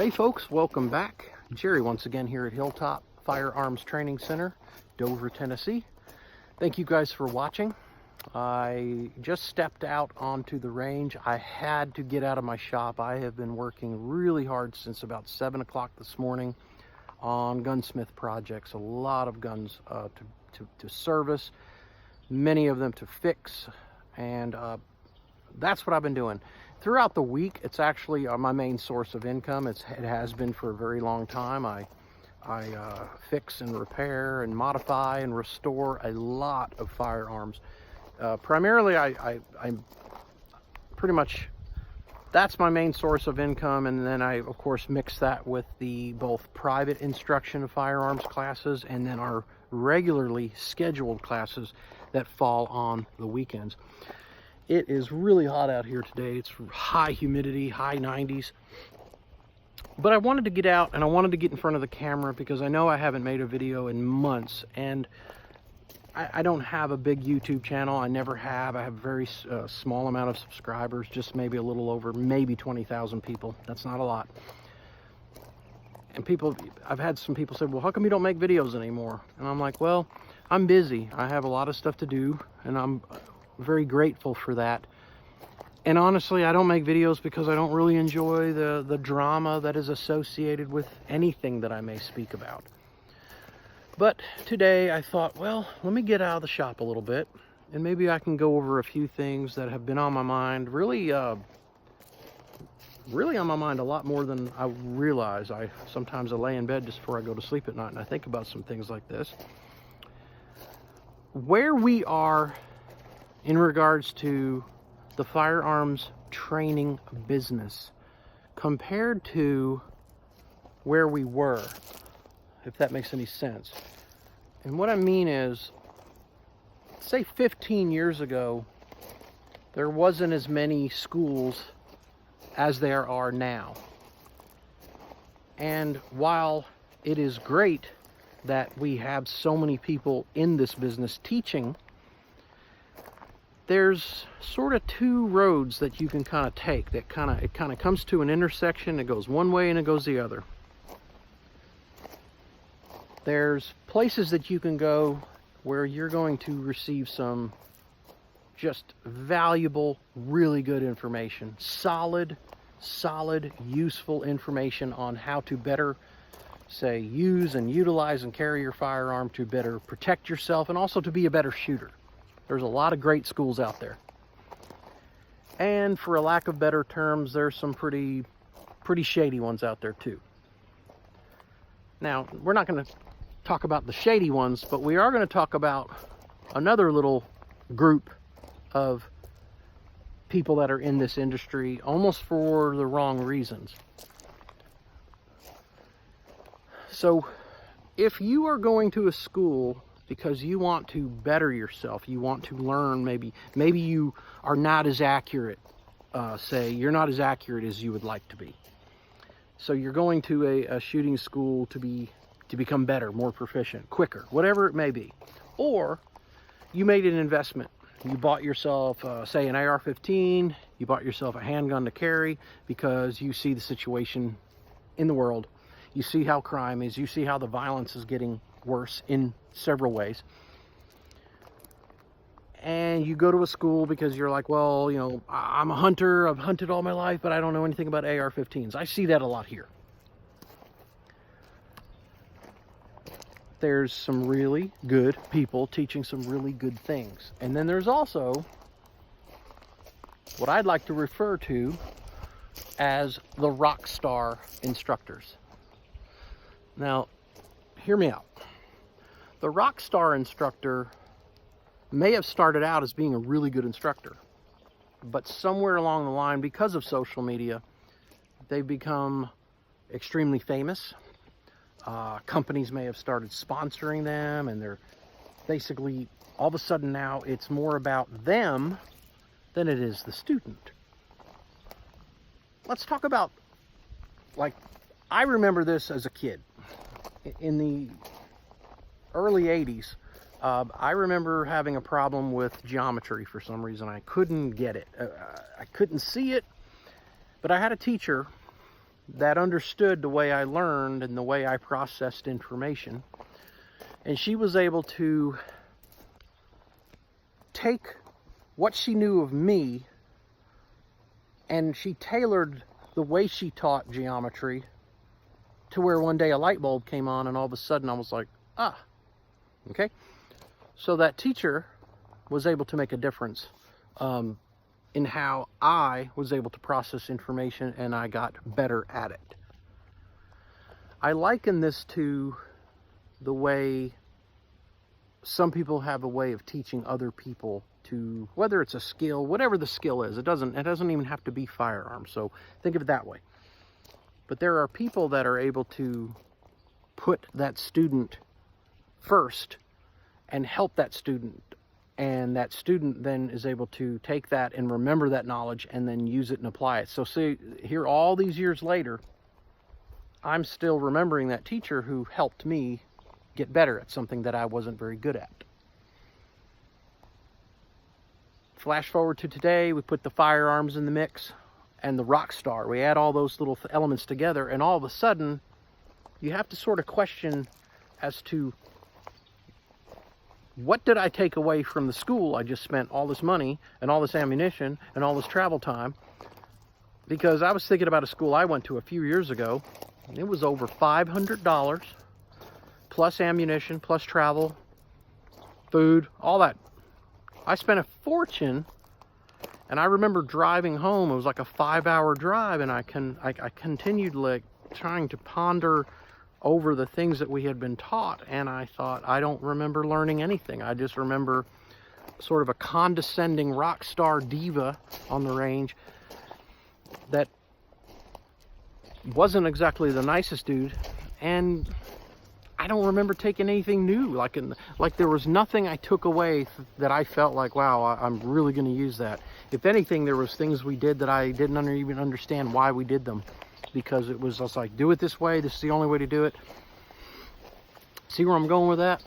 Hey folks, welcome back. Jerry once again here at Hilltop Firearms Training Center, Dover, Tennessee. Thank you guys for watching. I just stepped out onto the range. I had to get out of my shop. I have been working really hard since about 7 o'clock this morning on gunsmith projects. A lot of guns to service, many of them to fix, and that's what I've been doing. Throughout the week, it's actually my main source of income. It has been for a very long time. I fix and repair and modify and restore a lot of firearms. Primarily, I'm pretty much, that's my main source of income, and then I, of course, mix that with the both private instruction of firearms classes and then our regularly scheduled classes that fall on the weekends. It is really hot out here today. It's high humidity, high 90s. But I wanted to get out and I wanted to get in front of the camera because I know I haven't made a video in months, and I don't have a big YouTube channel. I never have. I have a very small amount of subscribers, just maybe a little over, maybe 20,000 people. That's not a lot. And I've had some people say, well, how come you don't make videos anymore? And I'm like, well, I'm busy. I have a lot of stuff to do, and I'm very grateful for that. And honestly, I don't make videos because I don't really enjoy the drama that is associated with anything that I may speak about. But today I thought, well, let me get out of the shop a little bit and maybe I can go over a few things that have been on my mind, really on my mind a lot more than I realize. Sometimes I lay in bed just before I go to sleep at night and I think about some things like this. Where we are in regards to the firearms training business compared to where we were, if that makes any sense. And what I mean is, say 15 years ago, there wasn't as many schools as there are now. And while it is great that we have so many people in this business teaching, there's sort of two roads that you can kind of take. It kind of comes to an intersection. It goes one way and it goes the other. There's places that you can go where you're going to receive some just valuable, really good information, solid, useful information on how to better, say, use and utilize and carry your firearm to better protect yourself and also to be a better shooter. There's a lot of great schools out there. And for a lack of better terms, there's some pretty shady ones out there too. Now, we're not going to talk about the shady ones, but we are going to talk about another little group of people that are in this industry almost for the wrong reasons. So, if you are going to a school because you want to better yourself, you want to learn, maybe you are not as accurate, say you're not as accurate as you would like to be. So you're going to a shooting school to become better, more proficient, quicker, whatever it may be. Or you made an investment. You bought yourself, say, an AR-15, you bought yourself a handgun to carry because you see the situation in the world. You see how crime is, you see how the violence is getting worse in several ways. And you go to a school because you're like, well, you know, I'm a hunter, I've hunted all my life, but I don't know anything about AR-15s. I see that a lot here. There's some really good people teaching some really good things. And then there's also what I'd like to refer to as the Rockstar Instructors. Now, hear me out. The Rockstar Instructor may have started out as being a really good instructor, but somewhere along the line, because of social media, they've become extremely famous. Companies may have started sponsoring them, and they're basically, all of a sudden now, it's more about them than it is the student. Let's talk about, like, I remember this as a kid. In the early 80s, I remember having a problem with geometry for some reason. I couldn't get it. I couldn't see it, but I had a teacher that understood the way I learned and the way I processed information. And she was able to take what she knew of me, and she tailored the way she taught geometry to where one day a light bulb came on, and all of a sudden I was like, ah, okay. So that teacher was able to make a difference in how I was able to process information, and I got better at it. I liken this to the way some people have a way of teaching other people to, whether it's a skill, whatever the skill is, it doesn't even have to be firearms. So think of it that way. But there are people that are able to put that student first and help that student, and that student then is able to take that and remember that knowledge and then use it and apply it. So see, here all these years later, I'm still remembering that teacher who helped me get better at something that I wasn't very good at. Flash forward to today, we put the Firearms in the mix and the Rockstar. We add all those little elements together, and all of a sudden, you have to sort of question as to, what did I take away from the school I just spent all this money and all this ammunition and all this travel time? Because I was thinking about a school I went to a few years ago. It was over $500 plus ammunition, plus travel, food, all that. I spent a fortune, and I remember driving home. It was like a 5-hour drive, and I continued like trying to ponder over the things that we had been taught, and I thought, I don't remember learning anything. I just remember sort of a condescending rock star diva on the range that wasn't exactly the nicest dude, and I don't remember taking anything new. Like there was nothing I took away that I felt like, wow, I'm really going to use that. If anything, there was things we did that I didn't even understand why we did them, because it was just like, do it this way. This is the only way to do it. See where I'm going with that?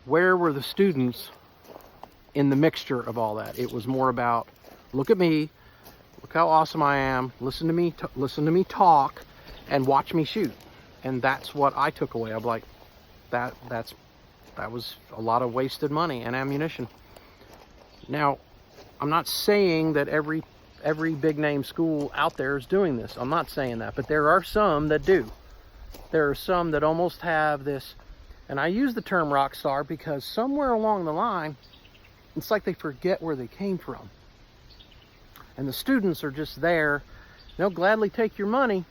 Where were the students in the mixture of all that? It was more about, look at me, look how awesome I am, listen to me talk, and watch me shoot. And that's what I took away. I'm like, that was a lot of wasted money and ammunition. Now, I'm not saying that every big name school out there is doing this. I'm not saying that, but there are some that do. There are some that almost have this, and I use the term rock star because somewhere along the line, it's like they forget where they came from. And the students are just there. They'll gladly take your money,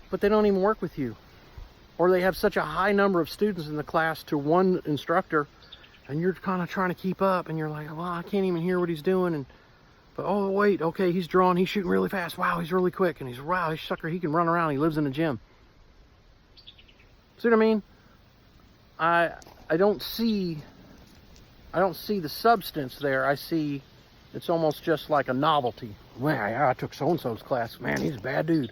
but they don't even work with you. Or they have such a high number of students in the class to one instructor, and you're kind of trying to keep up, and you're like, well, I can't even hear what he's doing. But oh wait, okay, he's drawing, he's shooting really fast. Wow, he's really quick, and wow, he's sucker, he can run around, he lives in a gym. See what I mean? I don't see the substance there. I see it's almost just like a novelty. Man, I took so-and-so's class. Man, he's a bad dude.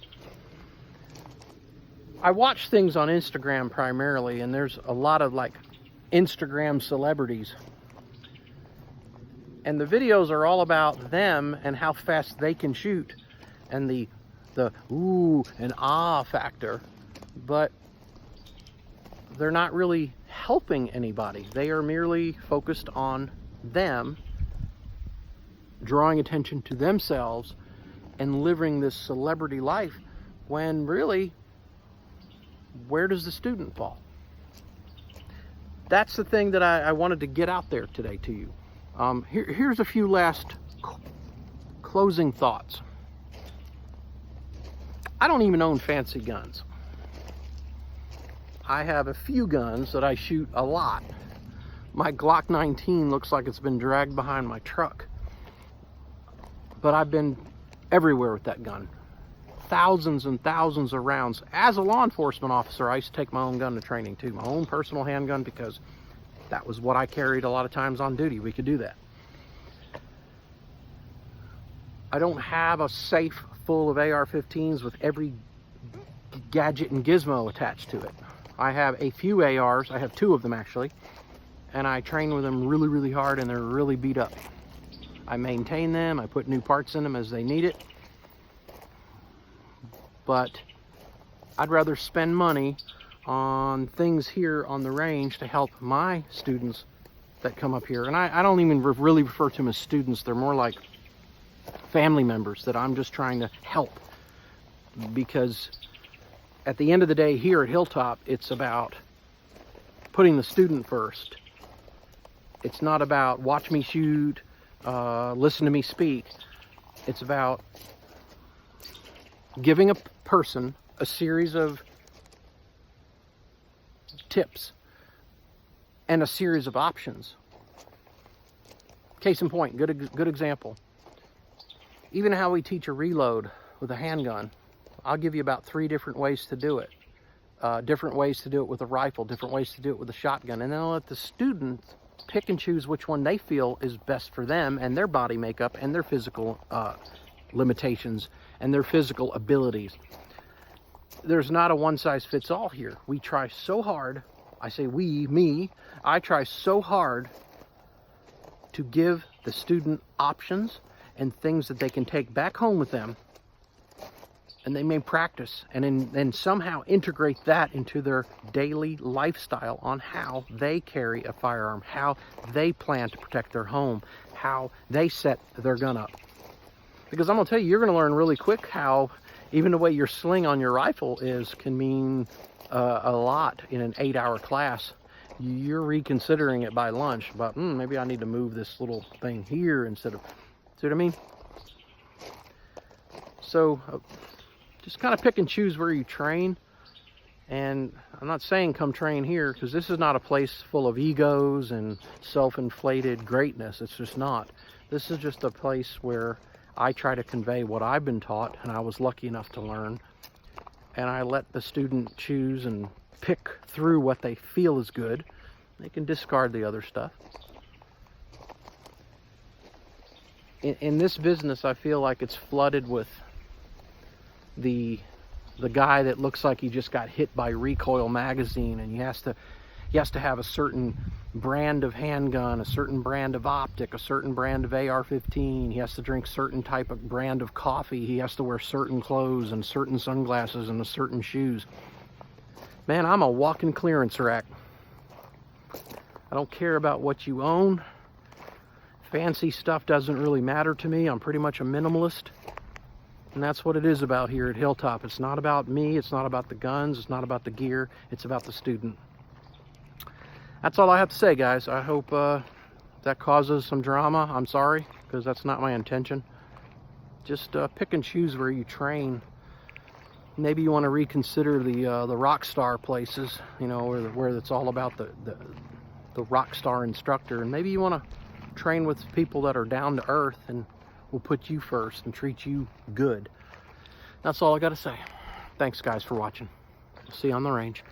I watch things on Instagram primarily, and there's a lot of like Instagram celebrities. And the videos are all about them and how fast they can shoot and the ooh and ah factor. But they're not really helping anybody. They are merely focused on them, drawing attention to themselves and living this celebrity life, when really, where does the student fall? That's the thing that I wanted to get out there today to you. Here's a few last closing thoughts. I don't even own fancy guns. I have a few guns that I shoot a lot. My Glock 19 looks like it's been dragged behind my truck. But I've been everywhere with that gun. Thousands and thousands of rounds. As a law enforcement officer, I used to take my own gun to training too. My own personal handgun, because that was what I carried a lot of times on duty. We could do that. I don't have a safe full of AR-15s with every gadget and gizmo attached to it. I have a few ARs. I have 2 of them actually. And I train with them really, really hard, and they're really beat up. I maintain them. I put new parts in them as they need it. but I'd rather spend money on things here on the range to help my students that come up here. And I don't even really refer to them as students. They're more like family members that I'm just trying to help, because at the end of the day here at Hilltop, it's about putting the student first. It's not about watch me shoot, listen to me speak. It's about giving a person a series of tips and a series of options. Case in point, good example. Even how we teach a reload with a handgun, I'll give you about 3 different ways to do it. Different ways to do it with a rifle, different ways to do it with a shotgun, and then I'll let the student pick and choose which one they feel is best for them and their body makeup and their physical limitations and their physical abilities. There's not a one-size-fits-all here. We try so hard, I say we, me, I try so hard to give the student options and things that they can take back home with them, and they may practice and then somehow integrate that into their daily lifestyle on how they carry a firearm, how they plan to protect their home, how they set their gun up. Because I'm gonna tell you, you're gonna learn really quick how even the way your sling on your rifle can mean a lot in an 8-hour class. You're reconsidering it by lunch, but maybe I need to move this little thing here instead of, see what I mean? So just kind of pick and choose where you train. And I'm not saying come train here, because this is not a place full of egos and self-inflated greatness. It's just not. This is just a place where I try to convey what I've been taught and I was lucky enough to learn, and I let the student choose and pick through what they feel is good. They can discard the other stuff. In this business, I feel like it's flooded with the guy that looks like he just got hit by Recoil magazine, and he has to have a certain brand of handgun, a certain brand of optic, a certain brand of AR-15. He has to drink certain type of brand of coffee. He has to wear certain clothes and certain sunglasses and certain shoes. Man, I'm a walking clearance rack. I don't care about what you own. Fancy stuff doesn't really matter to me. I'm pretty much a minimalist. And that's what it is about here at Hilltop. It's not about me. It's not about the guns. It's not about the gear. It's about the student. That's all I have to say, guys. I hope that causes some drama. I'm sorry, because that's not my intention. Just pick and choose where you train. Maybe you want to reconsider the Rockstar places, you know, where it's all about the Rockstar Instructor. And maybe you want to train with people that are down to earth and will put you first and treat you good. That's all I got to say. Thanks, guys, for watching. See you on the range.